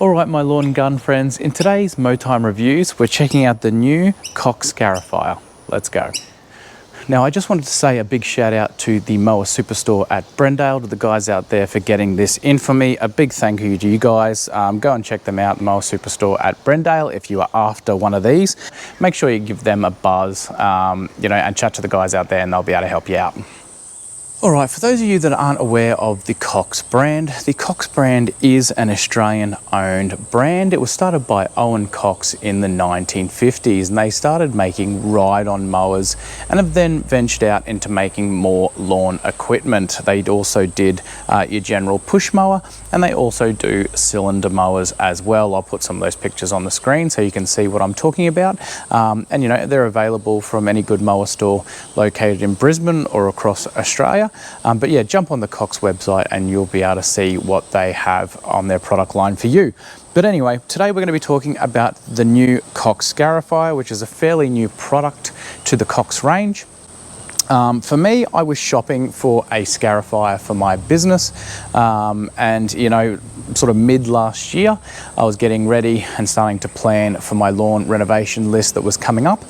All right, my lawn and garden friends, in today's MOW Time Reviews, we're checking out the new Cox Scarifier. Let's go. Now, I just wanted to say a big shout out to the Mower Superstore at Brendale, to the guys out there for getting this in for me. A big thank you to you guys. Go and check them out, the Mower Superstore at Brendale, if you are after one of these. Make sure you give them a buzz, and chat to the guys out there and they'll be able to help you out. All right, for those of you that aren't aware of the Cox brand is an Australian-owned brand. It was started by Owen Cox in the 1950s, and they started making ride-on mowers and have then ventured out into making more lawn equipment. They also did your general push mower, and they also do cylinder mowers as well. I'll put some of those pictures on the screen so you can see what I'm talking about. They're available from any good mower store located in Brisbane or across Australia. But yeah, jump on the Cox website and you'll be able to see what they have on their product line for you. But anyway, today we're going to be talking about the new Cox Scarifier, which is a fairly new product to the Cox range. For me, I was shopping for a Scarifier for my business, sort of mid last year, I was getting ready and starting to plan for my lawn renovation list that was coming up.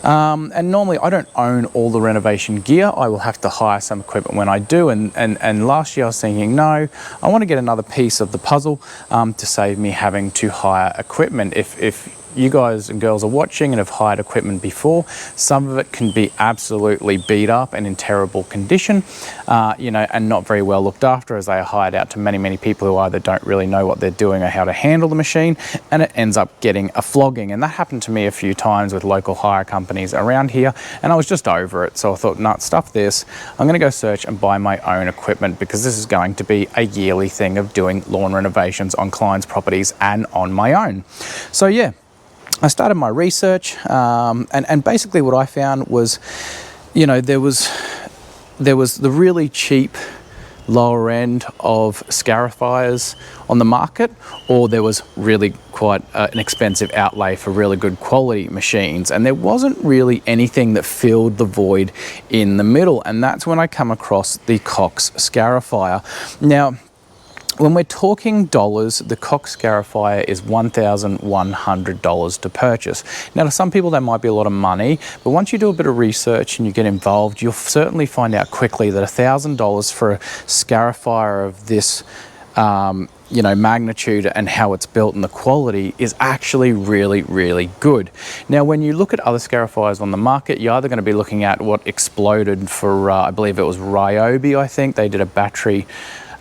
And normally I don't own all the renovation gear. I will have to hire some equipment when I do. And last year I was thinking, no, I want to get another piece of the puzzle to save me having to hire equipment. If you guys and girls are watching and have hired equipment before, some of it can be absolutely beat up and in terrible condition, and not very well looked after, as they are hired out to many people who either don't really know what they're doing or how to handle the machine, and it ends up getting a flogging. And that happened to me a few times with local hire companies around here, and I was just over it. So I thought, nah, stuff this. I'm going to go search and buy my own equipment, because this is going to be a yearly thing of doing lawn renovations on clients' properties and on my own. So yeah, I started my research, and basically what I found was, there was the really cheap lower end of scarifiers on the market, or there was really quite an expensive outlay for really good quality machines, and there wasn't really anything that filled the void in the middle. And that's when I come across the Cox Scarifier. Now, when we're talking dollars, the Cox Scarifier is $1,100 to purchase. Now, to some people that might be a lot of money, but once you do a bit of research and you get involved, you'll certainly find out quickly that $1,000 for a Scarifier of this magnitude and how it's built and the quality is actually really good. Now, when you look at other Scarifiers on the market, you're either going to be looking at what exploded for, I believe it was Ryobi, I think. They did a battery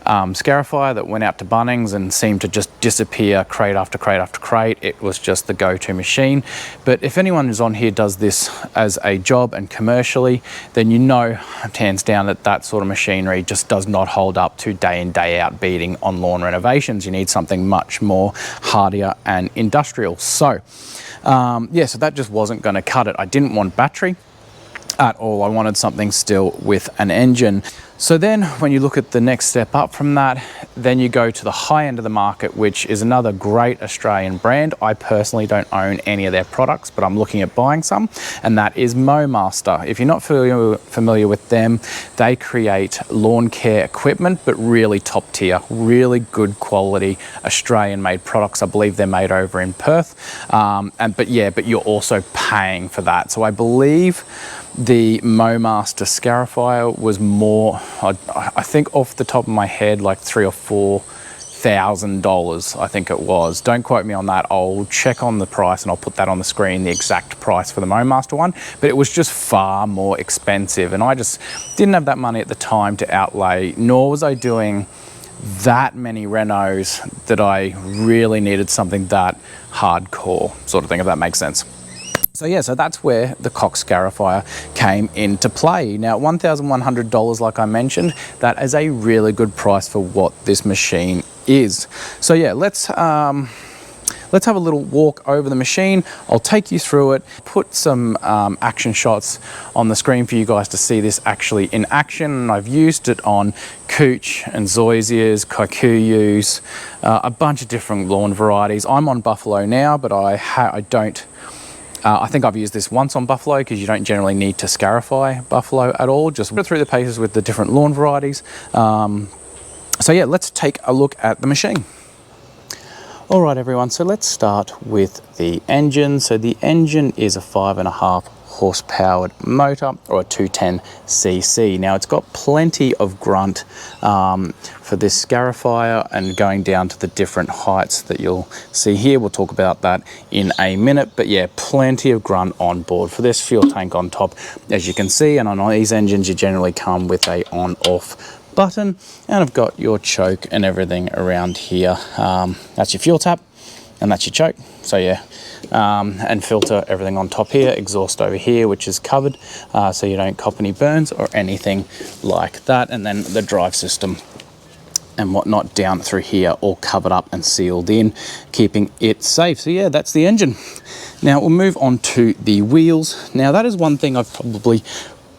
Scarifier that went out to Bunnings and seemed to just disappear crate after crate after crate. It was just the go-to machine. But if anyone who's on here does this as a job and commercially, then you know hands down that sort of machinery just does not hold up to day in, day out beating on lawn renovations. You need something much more hardier and industrial. So so that just wasn't going to cut it. I didn't want battery at all. I wanted something still with an engine. So then when you look at the next step up from that, then you go to the high end of the market, which is another great Australian brand. I personally don't own any of their products, but I'm looking at buying some, and that is MowMaster. If you're not familiar with them, they create lawn care equipment, but really top tier, really good quality Australian made products. I believe they're made over in Perth. But you're also paying for that. So I believe the MowMaster Scarifier was more, I think off the top of my head, like $3,000 or $4,000, I think it was. Don't quote me on that. I'll check on the price and I'll put that on the screen, the exact price for the MowMaster one. But it was just far more expensive, and I just didn't have that money at the time to outlay, nor was I doing that many renos that I really needed something that hardcore sort of thing, if that makes sense. So that's where the Cox Scarifier came into play. Now, $1,100, like I mentioned, that is a really good price for what this machine is. So yeah, let's have a little walk over the machine. I'll take you through it, put some action shots on the screen for you guys to see this actually in action. I've used it on Cooch and Zoysias, Kikuyus, a bunch of different lawn varieties. I'm on Buffalo now, but I think I've used this once on Buffalo, because you don't generally need to Scarify Buffalo at all. Just go through the paces with the different lawn varieties. So yeah, let's take a look at the machine. All right, everyone, so let's start with the engine. So the engine is a 5.5 horse-powered motor, or a 210cc. Now it's got plenty of grunt for this Scarifier, and going down to the different heights that you'll see here. We'll talk about that in a minute, but yeah, plenty of grunt on board for this fuel tank on top, as you can see. And on these engines, you generally come with a on-off button, and I've got your choke and everything around here. That's your fuel tap, and that's your choke. So yeah, and filter, everything on top here, exhaust over here, which is covered, so you don't cop any burns or anything like that. And then the drive system and whatnot down through here, all covered up and sealed in, keeping it safe. So yeah, that's the engine. Now we'll move on to the wheels. Now that is one thing I've probably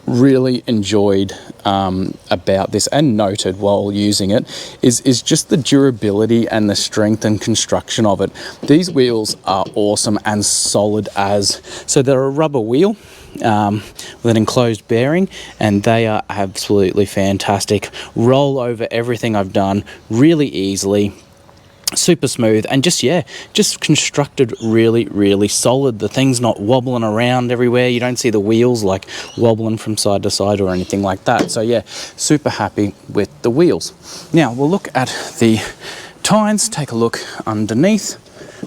really enjoyed about this, and noted while using it, is just the durability and the strength and construction of it. These wheels are awesome and solid as, so they're a rubber wheel with an enclosed bearing, and they are absolutely fantastic. Roll over everything I've done really easily, super smooth, and just constructed really solid. The thing's not wobbling around everywhere. You don't see the wheels like wobbling from side to side or anything like that. So yeah, super happy with the wheels. Now we'll look at the tines, take a look underneath.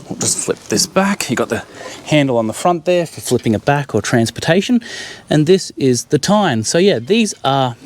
We'll just flip this back. You got the handle on the front there for flipping it back or transportation, and this is the tine. So yeah, these are,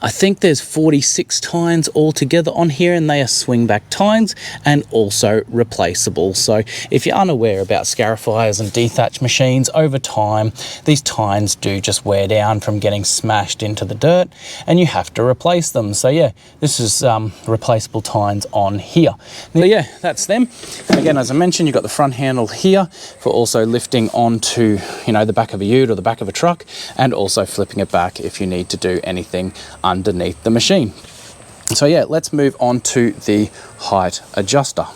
I think there's 46 tines altogether on here, and they are swing back tines and also replaceable. So if you're unaware about Scarifiers and dethatch machines, over time these tines do just wear down from getting smashed into the dirt, and you have to replace them. So yeah, this is replaceable tines on here. Now yeah, that's them. Again, as I mentioned, you've got the front handle here for also lifting onto, you know, the back of a ute or the back of a truck, and also flipping it back if you need to do anything underneath the machine. So yeah, let's move on to the height adjuster.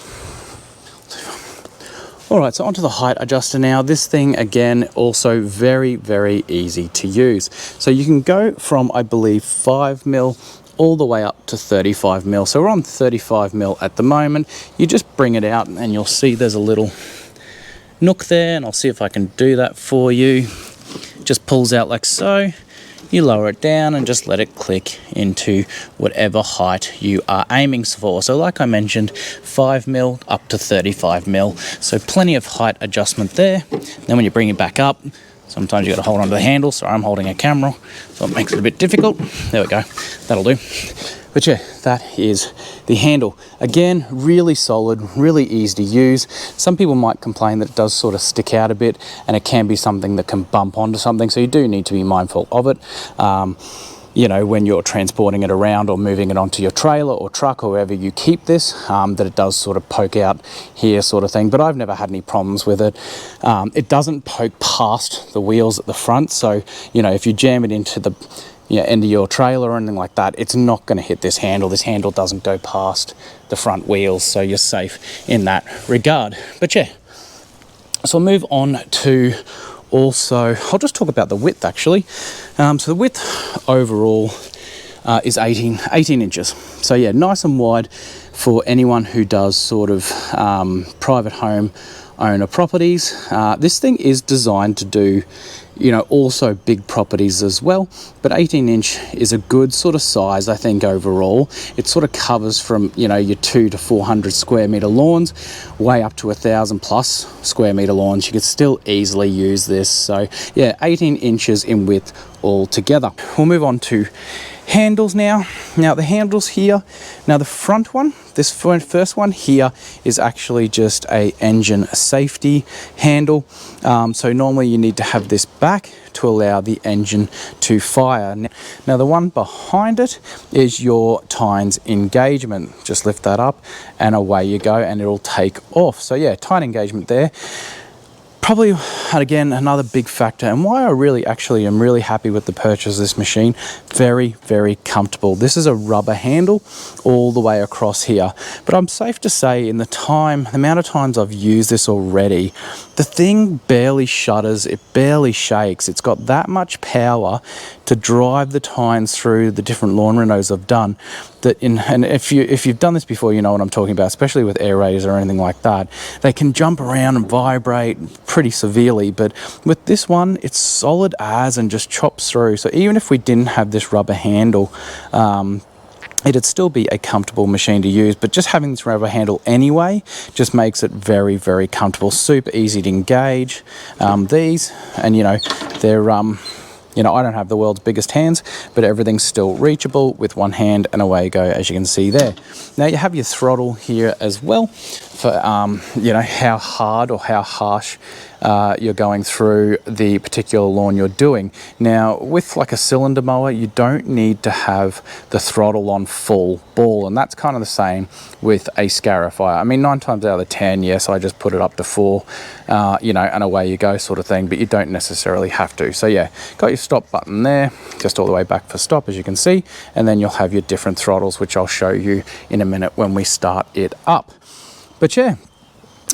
All right, so onto the height adjuster now. This thing, again, also very easy to use. So you can go from, I believe, 5mm all the way up to 35mm. So we're on 35mm at the moment. You just bring it out and you'll see there's a little nook there, and I'll see if I can do that for you. Just pulls out like so. You lower it down and just let it click into whatever height you are aiming for. So like I mentioned, 5mm up to 35mm. So plenty of height adjustment there. Then when you bring it back up, sometimes you got to hold onto the handle. So I'm holding a camera, so it makes it a bit difficult. There we go, that'll do. But yeah, that is the handle. Again, really solid, really easy to use. Some people might complain that it does sort of stick out a bit, and it can be something that can bump onto something, so you do need to be mindful of it. You know, when you're transporting it around or moving it onto your trailer or truck or wherever you keep this, that it does sort of poke out here sort of thing, but I've never had any problems with it. It doesn't poke past the wheels at the front, so, you know, if you jam it into the end of your trailer or anything like that, it's not going to hit this handle. This handle doesn't go past the front wheels, so you're safe in that regard. But yeah, so I'll move on to also, I'll just talk about the width actually. So the width overall is 18 inches. So yeah, nice and wide for anyone who does sort of private home owner properties. This thing is designed to do, you know, also big properties as well, but 18-inch is a good sort of size, I think, overall. It sort of covers from, you know, your 200 to 400 square meter lawns way up to 1,000 plus square meter lawns. You could still easily use this. So yeah, 18 inches in width altogether. We'll move on to handles now. Now the handles here, now the front one, this first one here is actually just a engine safety handle. So normally you need to have this back to allow the engine to fire. Now the one behind it is your tines engagement. Just lift that up and away you go, and it'll take off. So yeah, tine engagement there. Probably, again, another big factor, and why I really actually am really happy with the purchase of this machine. Very, very comfortable. This is a rubber handle all the way across here, but I'm safe to say in the amount of times I've used this already, the thing barely shudders, it barely shakes. It's got that much power to drive the tines through the different lawn renos I've done. And if you've done this before, you know what I'm talking about, especially with aerators or anything like that. They can jump around and vibrate pretty severely, but with this one, it's solid as and just chops through. So even if we didn't have this rubber handle, it'd still be a comfortable machine to use, but just having this rubber handle anyway just makes it very, very comfortable. Super easy to engage these, and they're I don't have the world's biggest hands, but everything's still reachable with one hand, and away you go, as you can see there. Now you have your throttle here as well for how hard or how harsh you're going through the particular lawn you're doing. Now with like a cylinder mower, you don't need to have the throttle on full ball, and that's kind of the same with a scarifier. I mean, 9 times out of 10, yes, I just put it up to 4, and away you go sort of thing, but you don't necessarily have to. So yeah, got your stop button there, just all the way back for stop, as you can see, and then you'll have your different throttles, which I'll show you in a minute when we start it up. But yeah,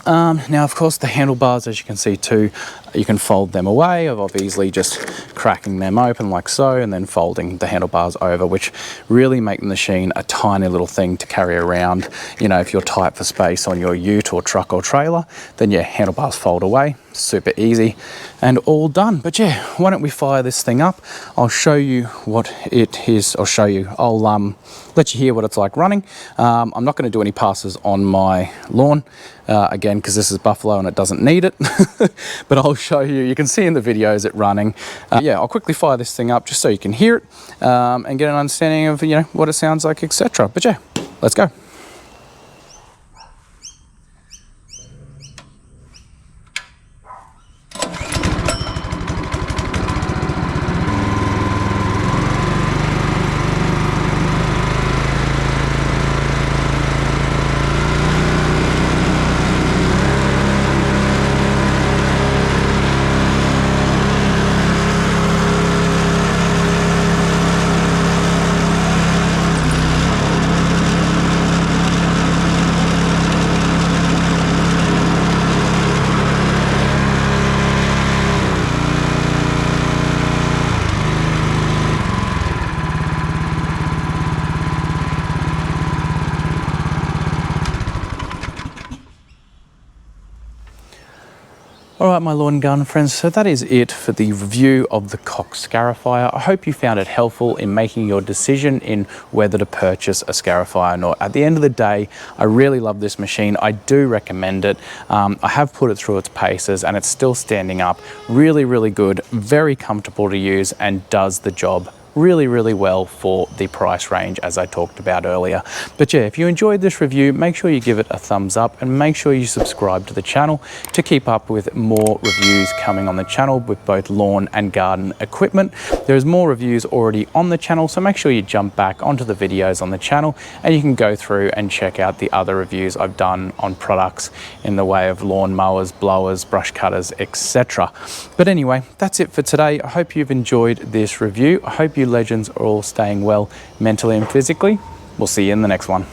now of course the handlebars, as you can see too, you can fold them away of easily just cracking them open like so, and then folding the handlebars over, which really make the machine a tiny little thing to carry around. If you're tight for space on your ute or truck or trailer, then yeah, handlebars fold away, super easy and all done. But yeah, why don't we fire this thing up? I'll show you what it is. I'll let you hear what it's like running. I'm not going to do any passes on my lawn again, because this is buffalo and it doesn't need it. But I'll show you. You can see in the videos it running. Yeah, I'll quickly fire this thing up just so you can hear it and get an understanding of what it sounds like, etc. But yeah, let's go. All right, my lawn and garden friends, so that is it for the review of the Cox Scarifier. I hope you found it helpful in making your decision in whether to purchase a Scarifier or not. At the end of the day, I really love this machine. I do recommend it. I have put it through its paces and it's still standing up. Really, really good, very comfortable to use, and does the job really, really well for the price range, as I talked about earlier. But yeah, if you enjoyed this review, make sure you give it a thumbs up and make sure you subscribe to the channel to keep up with more reviews coming on the channel with both lawn and garden equipment. There's more reviews already on the channel, so make sure you jump back onto the videos on the channel and you can go through and check out the other reviews I've done on products in the way of lawn mowers, blowers, brush cutters, etc. But anyway, that's it for today. I hope you've enjoyed this review. I hope you legends are all staying well mentally and physically. We'll see you in the next one.